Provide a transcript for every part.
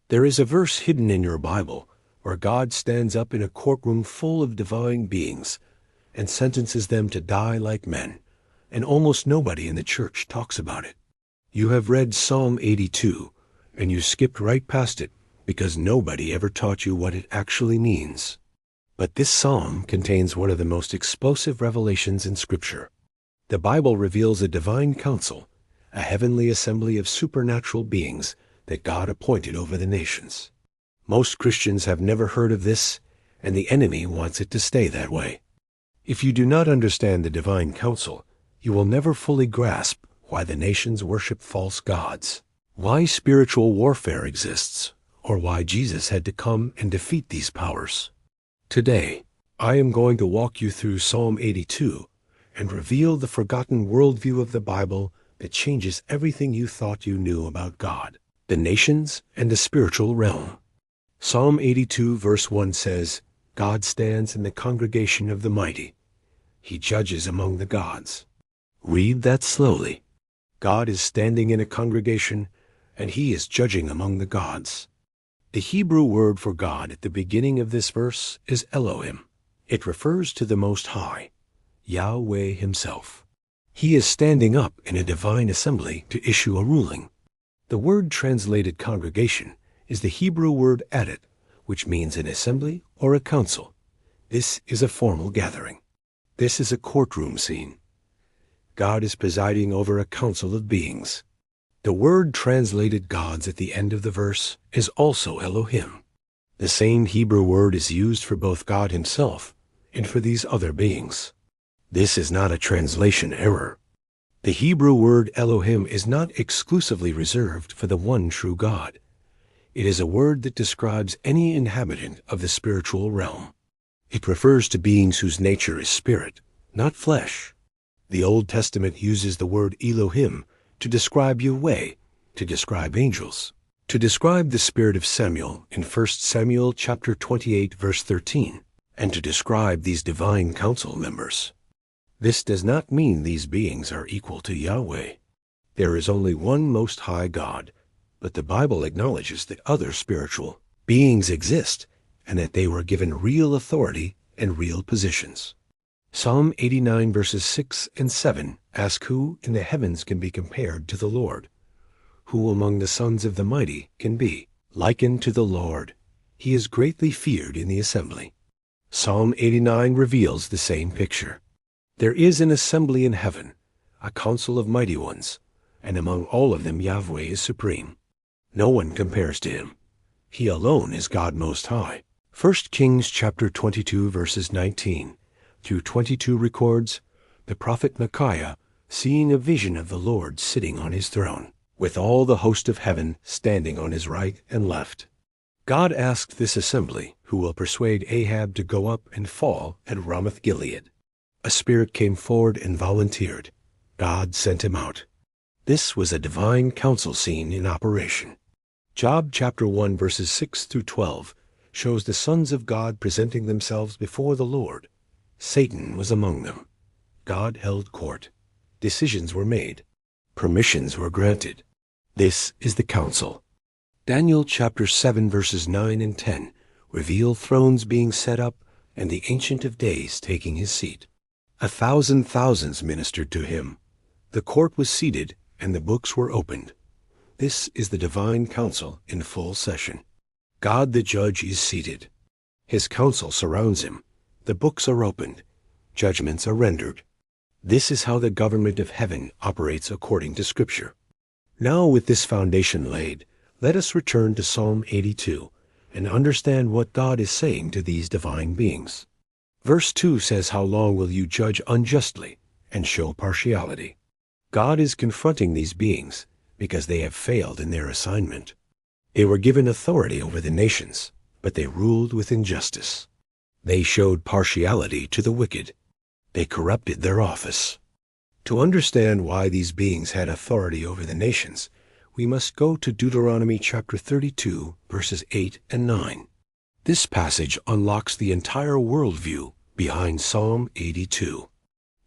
There is a verse hidden in your Bible where God stands up in a courtroom full of divine beings and sentences them to die like men, and almost nobody in the church talks about it. You have read Psalm 82, and you skipped right past it because nobody ever taught you what it actually means. But this psalm contains one of the most explosive revelations in Scripture. The Bible reveals a divine council, a heavenly assembly of supernatural beings that God appointed over the nations. Most Christians have never heard of this, and the enemy wants it to stay that way. If you do not understand the divine council, you will never fully grasp why the nations worship false gods, why spiritual warfare exists, or why Jesus had to come and defeat these powers. Today, I am going to walk you through Psalm 82 and reveal the forgotten worldview of the Bible that changes everything you thought you knew about God, the nations, and the spiritual realm. Psalm 82 verse 1 says, God stands in the congregation of the mighty. He judges among the gods. Read that slowly. God is standing in a congregation, and he is judging among the gods. The Hebrew word for God at the beginning of this verse is Elohim. It refers to the Most High, Yahweh himself. He is standing up in a divine assembly to issue a ruling. The word translated congregation is the Hebrew word adat, which means an assembly or a council. This is a formal gathering. This is a courtroom scene. God is presiding over a council of beings. The word translated gods at the end of the verse is also Elohim. The same Hebrew word is used for both God himself and for these other beings. This is not a translation error. The Hebrew word Elohim is not exclusively reserved for the one true God. It is a word that describes any inhabitant of the spiritual realm. It refers to beings whose nature is spirit, not flesh. The Old Testament uses the word Elohim to describe Yahweh, to describe angels, to describe the spirit of Samuel in 1 Samuel chapter 28 verse 13, and to describe these divine council members. This does not mean these beings are equal to Yahweh. There is only one Most High God, but the Bible acknowledges that other spiritual beings exist and that they were given real authority and real positions. Psalm 89 verses 6 and 7 ask who in the heavens can be compared to the Lord? Who among the sons of the mighty can be likened to the Lord? He is greatly feared in the assembly. Psalm 89 reveals the same picture. There is an assembly in heaven, a council of mighty ones, and among all of them Yahweh is supreme. No one compares to him. He alone is God Most High. 1 Kings chapter 22 verses 19 through 22 records the prophet Micaiah seeing a vision of the Lord sitting on his throne, with all the host of heaven standing on his right and left. God asked this assembly, who will persuade Ahab to go up and fall at Ramoth-Gilead. A spirit came forward and volunteered. God sent him out. This was a divine council scene in operation. Job chapter 1 verses 6 through 12 shows the sons of God presenting themselves before the Lord. Satan was among them. God held court. Decisions were made. Permissions were granted. This is the council. Daniel chapter 7 verses 9 and 10 reveal thrones being set up and the Ancient of Days taking his seat. 1,000 thousands ministered to him. The court was seated and the books were opened. This is the divine council in full session. God the judge is seated. His council surrounds him. The books are opened. Judgments are rendered. This is how the government of heaven operates according to Scripture. Now, with this foundation laid, let us return to Psalm 82 and understand what God is saying to these divine beings. Verse 2 says, "How long will you judge unjustly and show partiality?" God is confronting these beings because they have failed in their assignment. They were given authority over the nations, but they ruled with injustice. They showed partiality to the wicked. They corrupted their office. To understand why these beings had authority over the nations, we must go to Deuteronomy chapter 32, verses 8 and 9. This passage unlocks the entire worldview behind Psalm 82.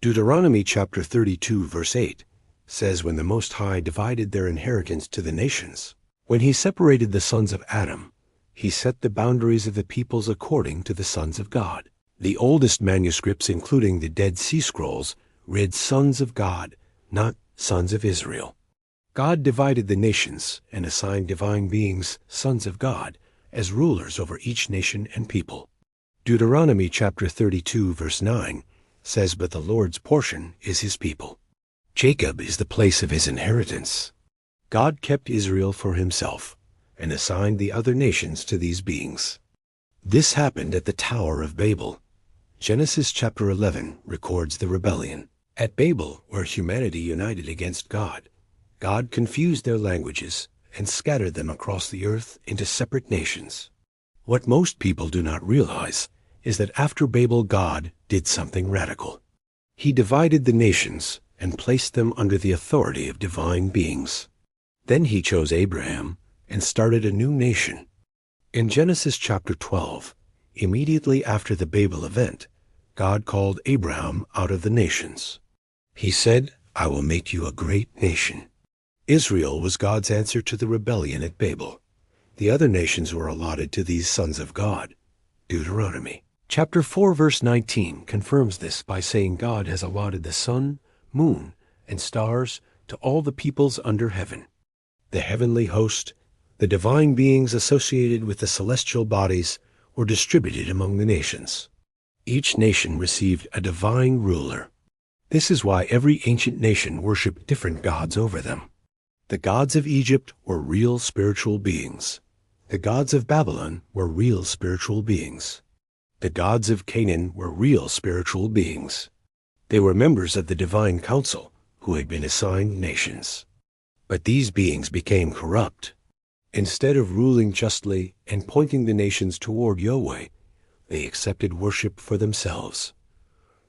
Deuteronomy chapter 32, verse 8 says when the Most High divided their inheritance to the nations, When he separated the sons of Adam, he set the boundaries of the peoples according to the sons of God. The oldest manuscripts, including the Dead Sea Scrolls, read sons of God, not sons of Israel. God divided the nations and assigned divine beings, sons of God, as rulers over each nation and people. Deuteronomy chapter 32, verse 9 says, "But the Lord's portion is his people." Jacob is the place of his inheritance. God kept Israel for himself and assigned the other nations to these beings. This happened at the Tower of Babel. Genesis chapter 11 records the rebellion. At Babel, where humanity united against God, God confused their languages and scattered them across the earth into separate nations. What most people do not realize is that after Babel, God did something radical. He divided the nations and placed them under the authority of divine beings. Then he chose Abraham and started a new nation. In Genesis chapter 12, immediately after the Babel event, God called Abraham out of the nations. He said, "I will make you a great nation." Israel was God's answer to the rebellion at Babel. The other nations were allotted to these sons of God. Deuteronomy chapter 4, verse 19 confirms this by saying God has allotted the sun, moon, and stars to all the peoples under heaven. The heavenly host, the divine beings associated with the celestial bodies, were distributed among the nations. Each nation received a divine ruler. This is why every ancient nation worshiped different gods over them. The gods of Egypt were real spiritual beings. The gods of Babylon were real spiritual beings. The gods of Canaan were real spiritual beings. They were members of the divine council who had been assigned nations. But these beings became corrupt. Instead of ruling justly and pointing the nations toward Yahweh, they accepted worship for themselves.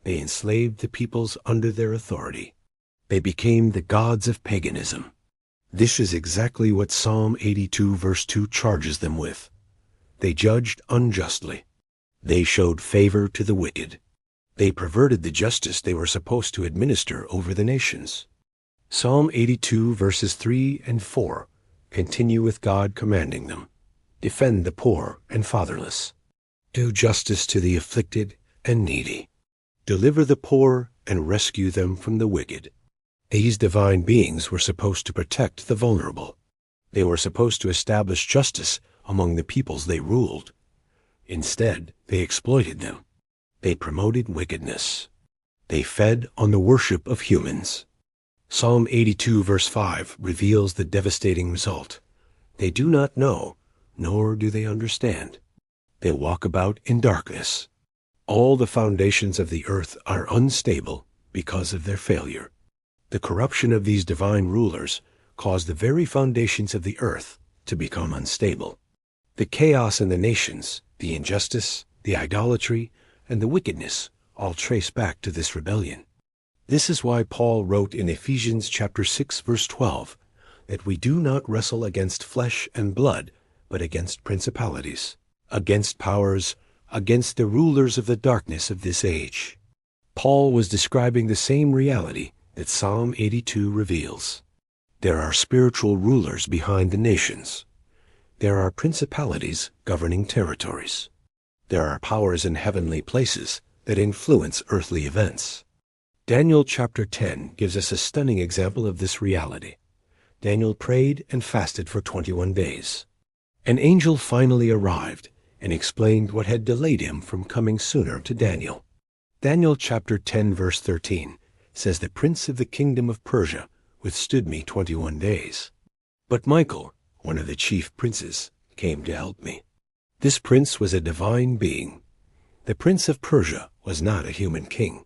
They enslaved the peoples under their authority. They became the gods of paganism. This is exactly what Psalm 82 verse 2 charges them with. They judged unjustly. They showed favor to the wicked. They perverted the justice they were supposed to administer over the nations. Psalm 82 verses 3 and 4 continue with God commanding them, "Defend the poor and fatherless. Do justice to the afflicted and needy. Deliver the poor and rescue them from the wicked." These divine beings were supposed to protect the vulnerable. They were supposed to establish justice among the peoples they ruled. Instead, they exploited them. They promoted wickedness. They fed on the worship of humans. Psalm 82 verse 5 reveals the devastating result. They do not know, nor do they understand. They walk about in darkness. All the foundations of the earth are unstable because of their failure. The corruption of these divine rulers caused the very foundations of the earth to become unstable. The chaos in the nations, the injustice, the idolatry, and the wickedness all trace back to this rebellion. This is why Paul wrote in Ephesians chapter 6 verse 12 that we do not wrestle against flesh and blood, but against principalities, against powers, against the rulers of the darkness of this age. Paul was describing the same reality that Psalm 82 reveals. There are spiritual rulers behind the nations. There are principalities governing territories. There are powers in heavenly places that influence earthly events. Daniel chapter 10 gives us a stunning example of this reality. Daniel prayed and fasted for 21 days. An angel finally arrived and explained what had delayed him from coming sooner to Daniel. Daniel chapter 10 verse 13 says, "The prince of the kingdom of Persia withstood me 21 days. But Michael, one of the chief princes, came to help me." This prince was a divine being. The prince of Persia was not a human king.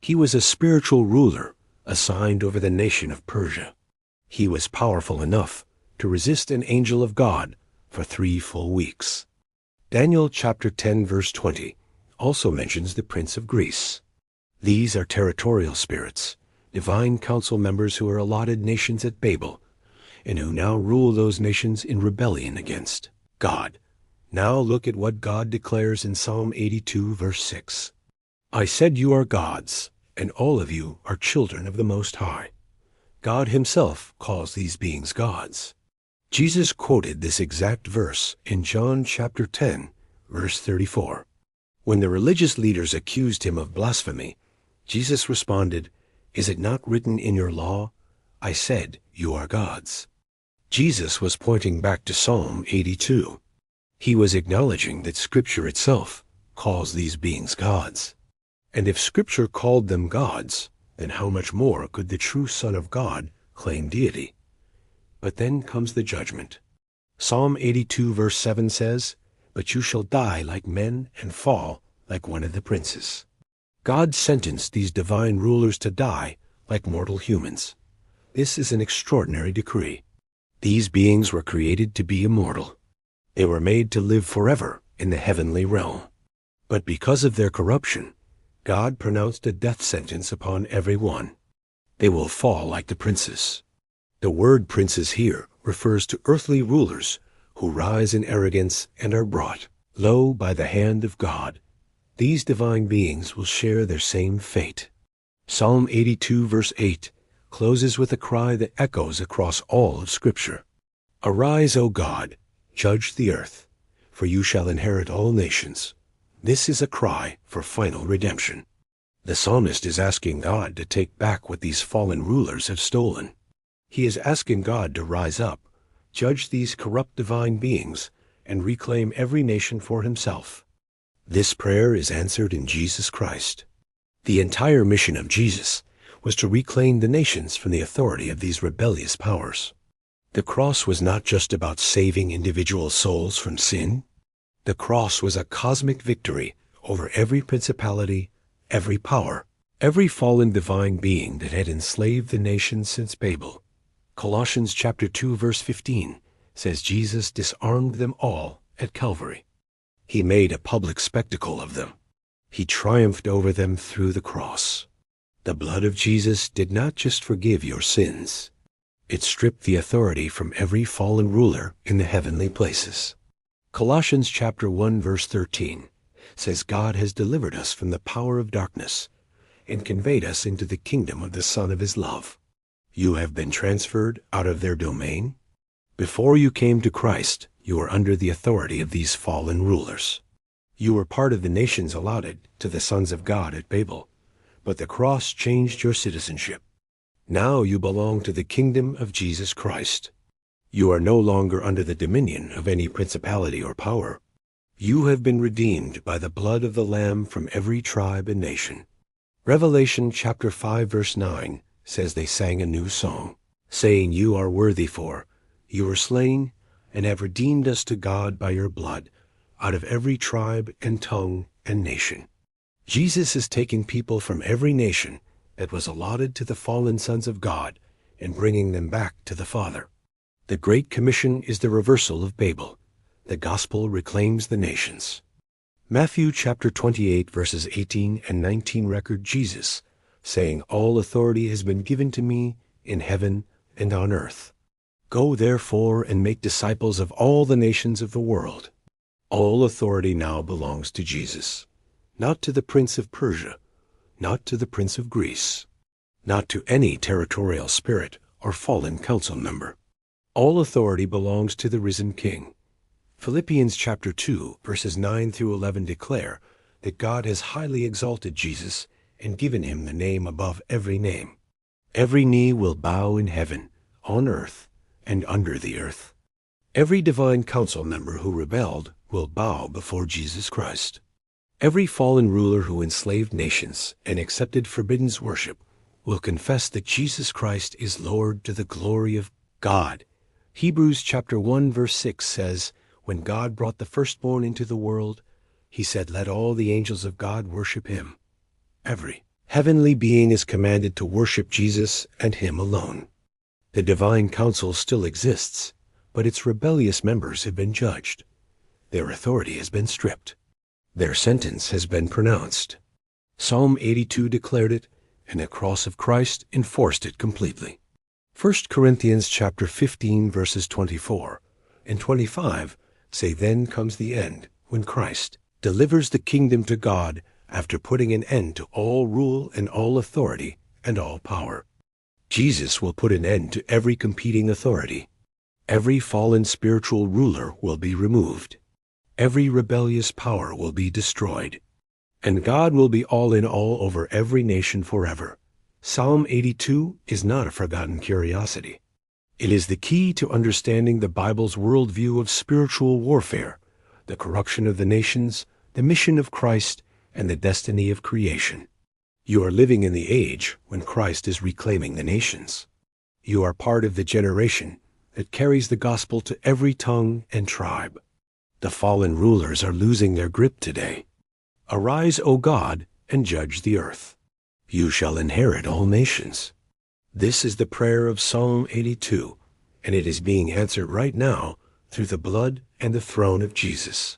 He was a spiritual ruler assigned over the nation of Persia. He was powerful enough to resist an angel of God for 3 full weeks. Daniel chapter 10 verse 20 also mentions the prince of Greece. These are territorial spirits, divine council members who are allotted nations at Babel, and who now rule those nations in rebellion against God. Now look at what God declares in Psalm 82 verse 6. "I said you are gods, and all of you are children of the Most High." God himself calls these beings gods. Jesus quoted this exact verse in John chapter 10, verse 34. When the religious leaders accused him of blasphemy, Jesus responded, "Is it not written in your law? I said, you are gods." Jesus was pointing back to Psalm 82. He was acknowledging that Scripture itself calls these beings gods. And if Scripture called them gods, then how much more could the true Son of God claim deity? But then comes the judgment. Psalm 82 verse 7 says, "But you shall die like men and fall like one of the princes." God sentenced these divine rulers to die like mortal humans. This is an extraordinary decree. These beings were created to be immortal. They were made to live forever in the heavenly realm. But because of their corruption, God pronounced a death sentence upon every one. They will fall like the princes. The word princes here refers to earthly rulers who rise in arrogance and are brought low by the hand of God. These divine beings will share their same fate. Psalm 82 verse 8 closes with a cry that echoes across all of Scripture. "Arise, O God, judge the earth, for you shall inherit all nations." This is a cry for final redemption. The psalmist is asking God to take back what these fallen rulers have stolen. He is asking God to rise up, judge these corrupt divine beings, and reclaim every nation for himself. This prayer is answered in Jesus Christ. The entire mission of Jesus was to reclaim the nations from the authority of these rebellious powers. The cross was not just about saving individual souls from sin. The cross was a cosmic victory over every principality, every power, every fallen divine being that had enslaved the nations since Babel. Colossians chapter 2 verse 15 says Jesus disarmed them all at Calvary. He made a public spectacle of them. He triumphed over them through the cross. The blood of Jesus did not just forgive your sins. It stripped the authority from every fallen ruler in the heavenly places. Colossians chapter 1 verse 13 says God has delivered us from the power of darkness and conveyed us into the kingdom of the Son of his love. You have been transferred out of their domain. Before you came to Christ, you were under the authority of these fallen rulers. You were part of the nations allotted to the sons of God at Babel, but the cross changed your citizenship. Now you belong to the kingdom of Jesus Christ. You are no longer under the dominion of any principality or power. You have been redeemed by the blood of the Lamb from every tribe and nation. Revelation chapter 5 verse 9 says they sang a new song, saying, "You are worthy, for you were slain and have redeemed us to God by your blood out of every tribe and tongue and nation." Jesus is taking people from every nation that was allotted to the fallen sons of God and bringing them back to the Father. The Great Commission is the reversal of Babel. The gospel reclaims the nations. Matthew chapter 28 verses 18 and 19 record Jesus saying, "All authority has been given to me in heaven and on earth. Go therefore and make disciples of all the nations of the world." All authority now belongs to Jesus. Not to the prince of Persia, not to the prince of Greece, not to any territorial spirit or fallen council member. All authority belongs to the risen King. Philippians chapter 2, verses 9 through 11 declare that God has highly exalted Jesus and given him the name above every name. Every knee will bow in heaven, on earth, and under the earth. Every divine council member who rebelled will bow before Jesus Christ. Every fallen ruler who enslaved nations and accepted forbidden worship will confess that Jesus Christ is Lord to the glory of God. Hebrews chapter 1 verse 6 says, "When God brought the firstborn into the world, he said, 'Let all the angels of God worship him.'" Every heavenly being is commanded to worship Jesus and him alone. The divine council still exists, but its rebellious members have been judged. Their authority has been stripped. Their sentence has been pronounced. Psalm 82 declared it, and the cross of Christ enforced it completely. 1 Corinthians chapter 15 verses 24 and 25 say, "Then comes the end, when Christ delivers the kingdom to God after putting an end to all rule and all authority and all power." Jesus will put an end to every competing authority. Every fallen spiritual ruler will be removed. Every rebellious power will be destroyed. And God will be all in all over every nation forever. Psalm 82 is not a forgotten curiosity. It is the key to understanding the Bible's worldview of spiritual warfare, the corruption of the nations, the mission of Christ, and the destiny of creation. You are living in the age when Christ is reclaiming the nations. You are part of the generation that carries the gospel to every tongue and tribe. The fallen rulers are losing their grip today. Arise, O God, and judge the earth. You shall inherit all nations. This is the prayer of Psalm 82, and it is being answered right now through the blood and the throne of Jesus.